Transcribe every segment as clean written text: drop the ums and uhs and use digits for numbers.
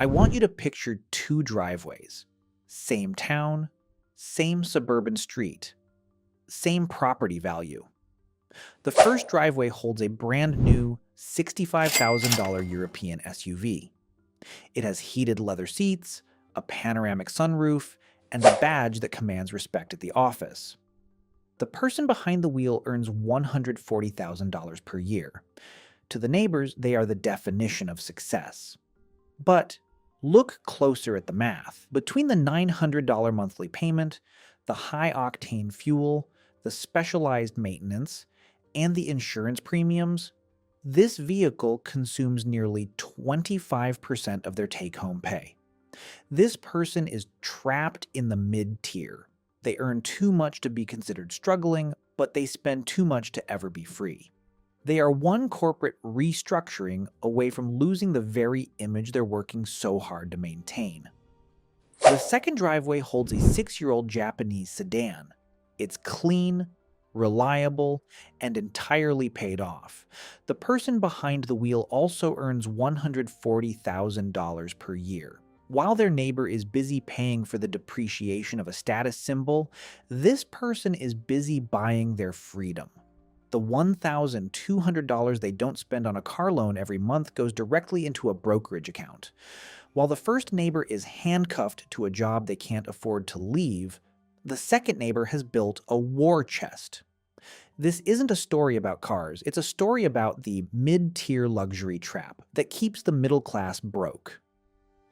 I want you to picture two driveways. Same town, same suburban street, same property value. The first driveway holds a brand new $65,000 European SUV. It has heated leather seats, a panoramic sunroof, and a badge that commands respect at the office. The person behind the wheel earns $140,000 per year. To the neighbors, they are the definition of success. But look closer at the math. Between the $900 monthly payment, the high-octane fuel, the specialized maintenance, and the insurance premiums, this vehicle consumes nearly 25% of their take-home pay. This person is trapped in the mid-tier. They earn too much to be considered struggling, but they spend too much to ever be free. They are one corporate restructuring away from losing the very image they're working so hard to maintain. The second driveway holds a 6-year-old Japanese sedan. It's clean, reliable, and entirely paid off. The person behind the wheel also earns $140,000 per year. While their neighbor is busy paying for the depreciation of a status symbol, this person is busy buying their freedom. The $1,200 they don't spend on a car loan every month goes directly into a brokerage account. While the first neighbor is handcuffed to a job they can't afford to leave, the second neighbor has built a war chest. This isn't a story about cars, it's a story about the mid-tier luxury trap that keeps the middle class broke.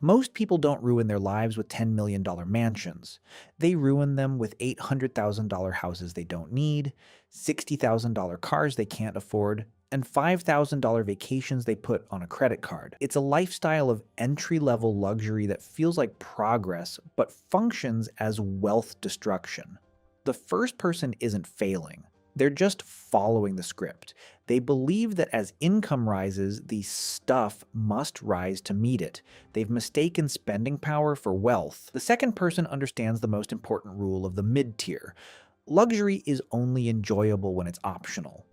Most people don't ruin their lives with $10 million mansions. They ruin them with $800,000 houses they don't need, $60,000 cars they can't afford, and $5,000 vacations they put on a credit card. It's a lifestyle of entry-level luxury that feels like progress, but functions as wealth destruction. The first person isn't failing. They're just following the script. They believe that as income rises, the stuff must rise to meet it. They've mistaken spending power for wealth. The second person understands the most important rule of the mid-tier. Luxury is only enjoyable when it's optional.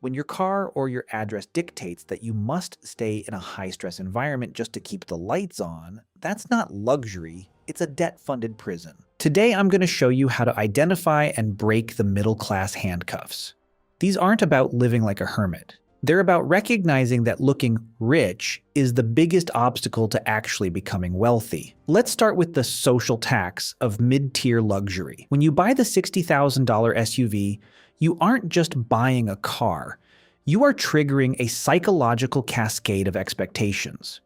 When your car or your address dictates that you must stay in a high-stress environment just to keep the lights on, that's not luxury, it's a debt-funded prison. Today, I'm going to show you how to identify and break the middle-class handcuffs. These aren't about living like a hermit. They're about recognizing that looking rich is the biggest obstacle to actually becoming wealthy. Let's start with the social tax of mid-tier luxury. When you buy the $60,000 SUV, you aren't just buying a car. You are triggering a psychological cascade of expectations.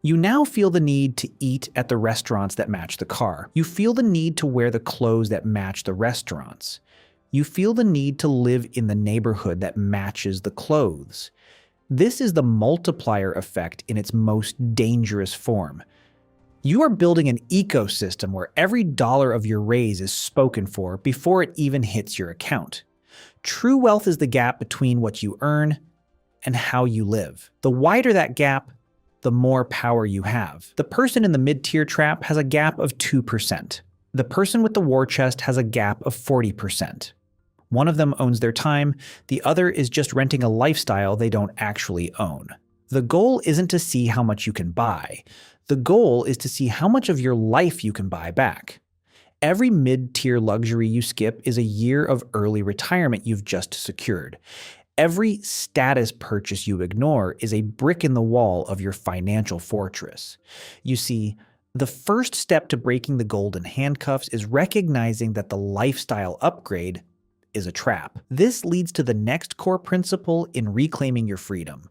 You now feel the need to eat at the restaurants that match the car. You feel the need to wear the clothes that match the restaurants. You feel the need to live in the neighborhood that matches the clothes. This is the multiplier effect in its most dangerous form. You are building an ecosystem where every dollar of your raise is spoken for before it even hits your account. True wealth is the gap between what you earn and how you live. The wider that gap, the more power you have. The person in the mid-tier trap has a gap of 2%. The person with the war chest has a gap of 40%. One of them owns their time, the other is just renting a lifestyle they don't actually own. The goal isn't to see how much you can buy. The goal is to see how much of your life you can buy back. Every mid-tier luxury you skip is a year of early retirement you've just secured. Every status purchase you ignore is a brick in the wall of your financial fortress. You see, the first step to breaking the golden handcuffs is recognizing that the lifestyle upgrade is a trap. This leads to the next core principle in reclaiming your freedom.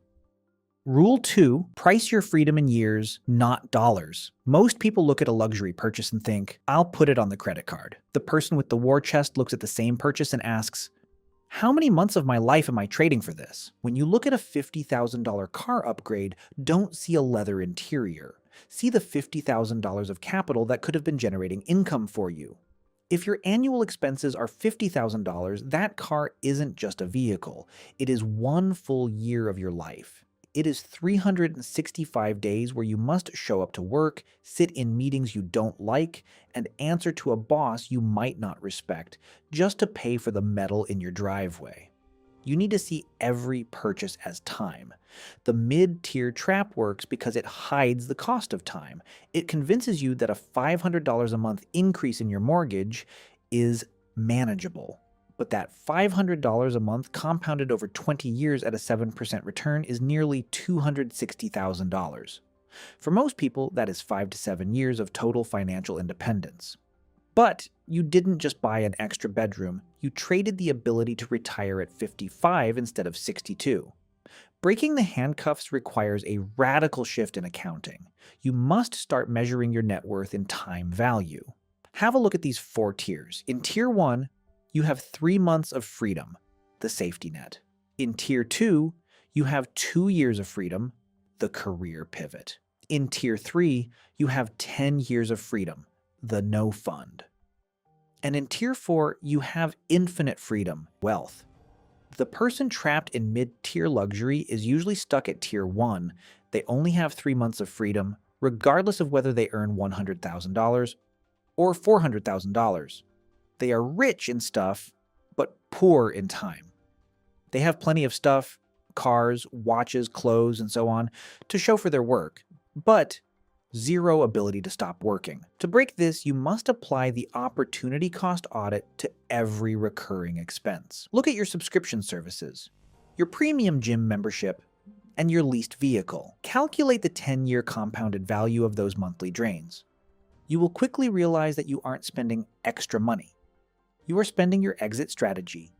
Rule 2, price your freedom in years, not dollars. Most people look at a luxury purchase and think, I'll put it on the credit card. The person with the war chest looks at the same purchase and asks, how many months of my life am I trading for this? When you look at a $50,000 car upgrade, don't see a leather interior. See the $50,000 of capital that could have been generating income for you. If your annual expenses are $50,000, that car isn't just a vehicle. It is one full year of your life. It is 365 days where you must show up to work, sit in meetings you don't like, and answer to a boss you might not respect, just to pay for the metal in your driveway. You need to see every purchase as time. The mid-tier trap works because it hides the cost of time. It convinces you that a $500 a month increase in your mortgage is manageable. But that $500 a month compounded over 20 years at a 7% return is nearly $260,000. For most people, that is 5 to 7 years of total financial independence. But you didn't just buy an extra bedroom, you traded the ability to retire at 55 instead of 62. Breaking the handcuffs requires a radical shift in accounting. You must start measuring your net worth in time value. Have a look at these 4 tiers. In Tier 1, you have 3 months of freedom, the safety net. In Tier 2, you have 2 years of freedom, the career pivot. In Tier 3, you have 10 years of freedom, the no fund. And in Tier 4, you have infinite freedom, wealth. The person trapped in mid-tier luxury is usually stuck at Tier 1. They only have 3 months of freedom, regardless of whether they earn $100,000 or $400,000. They are rich in stuff, but poor in time. They have plenty of stuff, cars, watches, clothes, and so on, to show for their work, but zero ability to stop working. To break this, you must apply the opportunity cost audit to every recurring expense. Look at your subscription services, your premium gym membership, and your leased vehicle. Calculate the 10-year compounded value of those monthly drains. You will quickly realize that you aren't spending extra money. You are spending your exit strategy.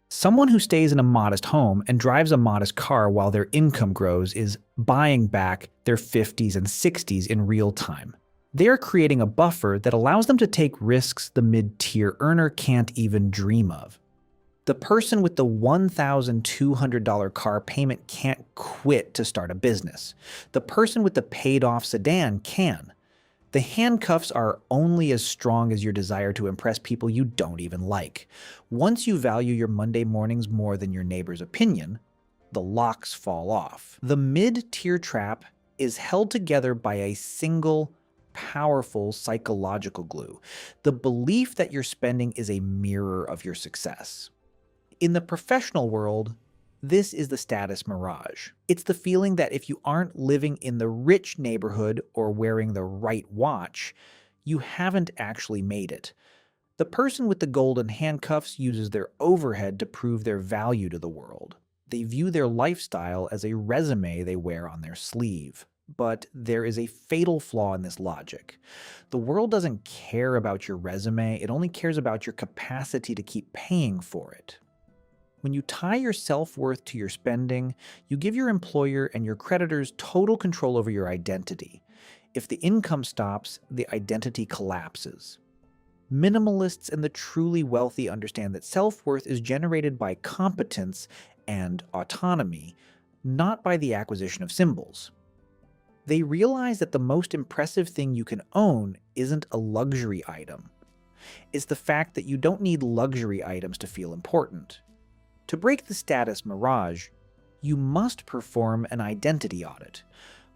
Someone who stays in a modest home and drives a modest car while their income grows is buying back their 50s and 60s in real time. They are creating a buffer that allows them to take risks the mid-tier earner can't even dream of. The person with the $1,200 car payment can't quit to start a business. The person with the paid-off sedan can. The handcuffs are only as strong as your desire to impress people you don't even like. Once you value your Monday mornings more than your neighbor's opinion, the locks fall off. The mid-tier trap is held together by a single, powerful psychological glue: the belief that your spending is a mirror of your success. In the professional world, this is the status mirage. It's the feeling that if you aren't living in the rich neighborhood or wearing the right watch, you haven't actually made it. The person with the golden handcuffs uses their overhead to prove their value to the world. They view their lifestyle as a resume they wear on their sleeve. But there is a fatal flaw in this logic. The world doesn't care about your resume, it only cares about your capacity to keep paying for it. When you tie your self-worth to your spending, you give your employer and your creditors total control over your identity. If the income stops, the identity collapses. Minimalists and the truly wealthy understand that self-worth is generated by competence and autonomy, not by the acquisition of symbols. They realize that the most impressive thing you can own isn't a luxury item. It's the fact that you don't need luxury items to feel important. To break the status mirage, you must perform an identity audit.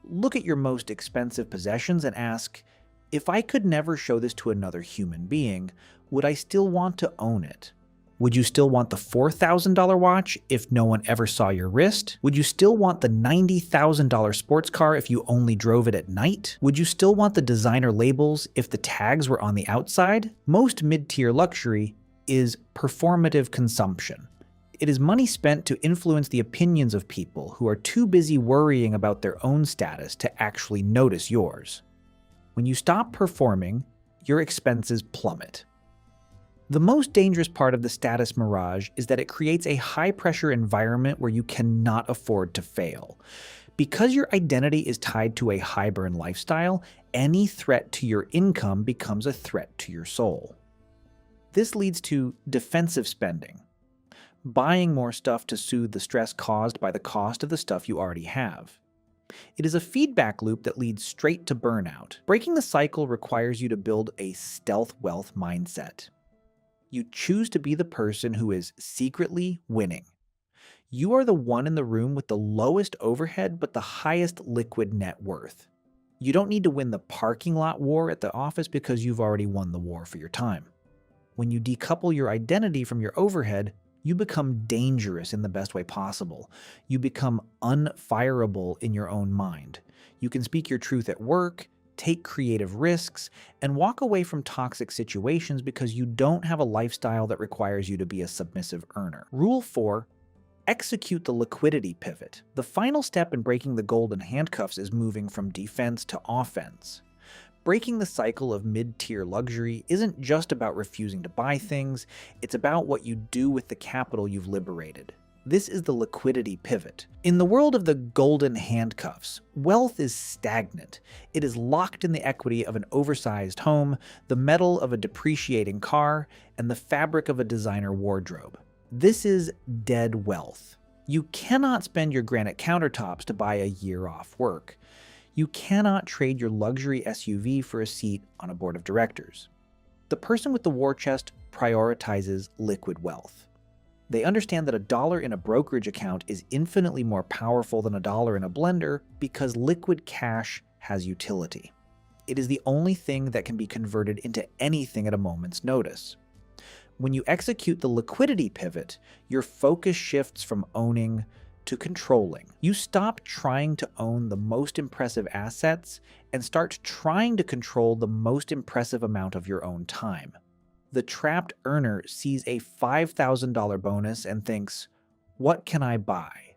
Look at your most expensive possessions and ask, if I could never show this to another human being, would I still want to own it? Would you still want the $4,000 watch if no one ever saw your wrist? Would you still want the $90,000 sports car if you only drove it at night? Would you still want the designer labels if the tags were on the outside? Most mid-tier luxury is performative consumption. It is money spent to influence the opinions of people who are too busy worrying about their own status to actually notice yours. When you stop performing, your expenses plummet. The most dangerous part of the status mirage is that it creates a high-pressure environment where you cannot afford to fail. Because your identity is tied to a high-burn lifestyle, any threat to your income becomes a threat to your soul. This leads to defensive spending, buying more stuff to soothe the stress caused by the cost of the stuff you already have. It is a feedback loop that leads straight to burnout. Breaking the cycle requires you to build a stealth wealth mindset. You choose to be the person who is secretly winning. You are the one in the room with the lowest overhead but the highest liquid net worth. You don't need to win the parking lot war at the office because you've already won the war for your time. When you decouple your identity from your overhead, You become dangerous in the best way possible. You become unfireable in your own mind. You can speak your truth at work, take creative risks, and walk away from toxic situations because you don't have a lifestyle that requires you to be a submissive earner. Rule 4. Execute the liquidity pivot. The final step in breaking the golden handcuffs is moving from defense to offense. Breaking the cycle of mid-tier luxury isn't just about refusing to buy things, it's about what you do with the capital you've liberated. This is the liquidity pivot. In the world of the golden handcuffs, wealth is stagnant. It is locked in the equity of an oversized home, the metal of a depreciating car, and the fabric of a designer wardrobe. This is dead wealth. You cannot spend your granite countertops to buy a year off work. You cannot trade your luxury SUV for a seat on a board of directors. The person with the war chest prioritizes liquid wealth. They understand that $1 in a brokerage account is infinitely more powerful than $1 in a blender because liquid cash has utility. It is the only thing that can be converted into anything at a moment's notice. When you execute the liquidity pivot, your focus shifts from owning to controlling. You stop trying to own the most impressive assets and start trying to control the most impressive amount of your own time. The trapped earner sees a $5,000 bonus and thinks, "What can I buy?"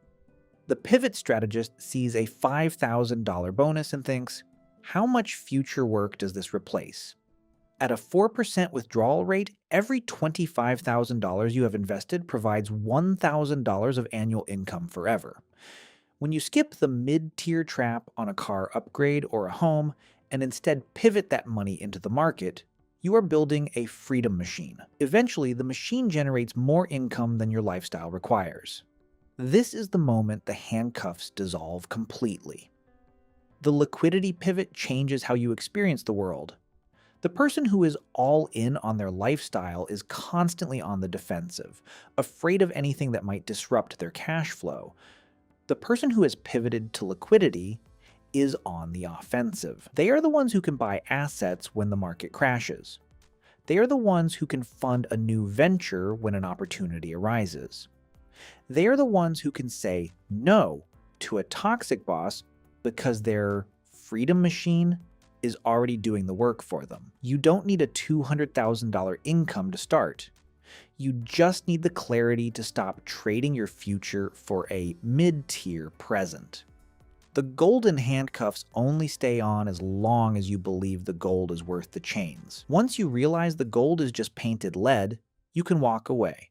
The pivot strategist sees a $5,000 bonus and thinks, "How much future work does this replace?" At a 4% withdrawal rate, every $25,000 you have invested provides $1,000 of annual income forever. When you skip the mid-tier trap on a car upgrade or a home and instead pivot that money into the market, you are building a freedom machine. Eventually, the machine generates more income than your lifestyle requires. This is the moment the handcuffs dissolve completely. The liquidity pivot changes how you experience the world. The person who is all in on their lifestyle is constantly on the defensive, afraid of anything that might disrupt their cash flow. The person who has pivoted to liquidity is on the offensive. They are the ones who can buy assets when the market crashes. They are the ones who can fund a new venture when an opportunity arises. They are the ones who can say no to a toxic boss because their freedom machine is already doing the work for them. You don't need a $200,000 income to start. You just need the clarity to stop trading your future for a mid-tier present. The golden handcuffs only stay on as long as you believe the gold is worth the chains. Once you realize the gold is just painted lead, you can walk away.